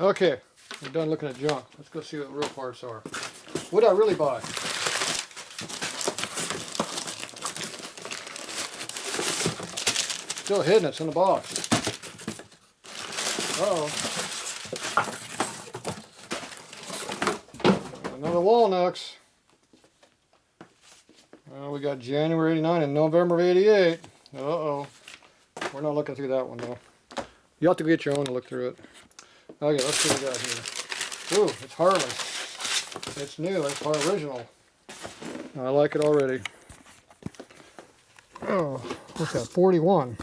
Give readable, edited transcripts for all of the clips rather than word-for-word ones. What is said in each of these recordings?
Okay, we're done looking at junk. Let's go see what real parts are. What did I really buy? Still hidden, it's in the box. Uh-oh. Another Walnuts. We got January '89 and November '88. Uh-oh. We're not looking through that one though. You have to get your own to look through it. Okay, let's see what we got here. Ooh, it's Harley. It's new, it's our original. I like it already. Oh, what's that, 41.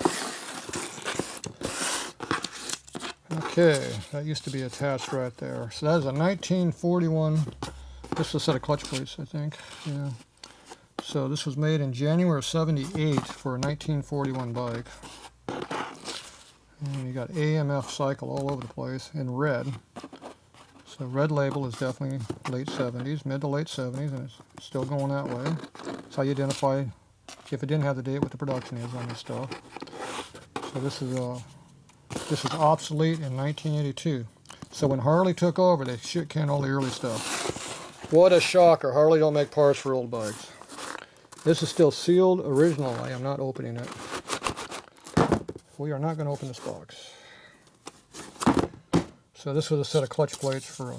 Okay, that used to be attached right there. So that is a 1941, this is a set of clutch plates, I think, yeah. So this was made in January of '78 for a 1941 bike. And you got AMF cycle all over the place in red. So red label is definitely late 70s, mid to late 70s, and it's still going that way. That's how you identify if it didn't have the date what the production is on this stuff. So this is obsolete in 1982. So when Harley took over, they shit canned all the early stuff. What a shocker! Harley don't make parts for old bikes. This is still sealed original. I am not opening it. We are not going to open this box. So this was a set of clutch plates for a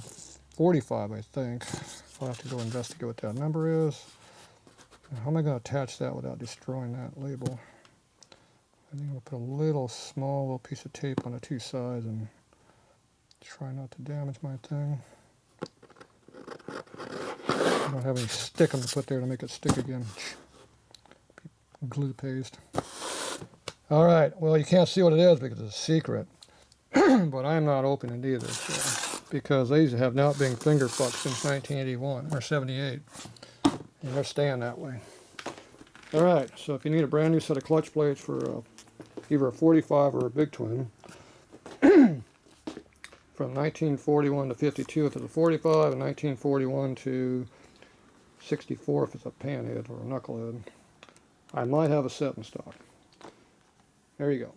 45, I think. I'll have to go investigate what that number is. How am I going to attach that without destroying that label? I think I'll put a little small piece of tape on the two sides and try not to damage my thing. I don't have any stickum to put there to make it stick again. Glue paste. Alright, well you can't see what it is because it's a secret. But I'm not opening either, so, because these have not been finger fucked since 1981 or 78. And they're staying that way. Alright, so if you need a brand new set of clutch plates for either a 45 or a big twin, from 1941 to 52 if it's a 45, and 1941 to 64 if it's a panhead or a knucklehead. I might have a set in stock. There you go.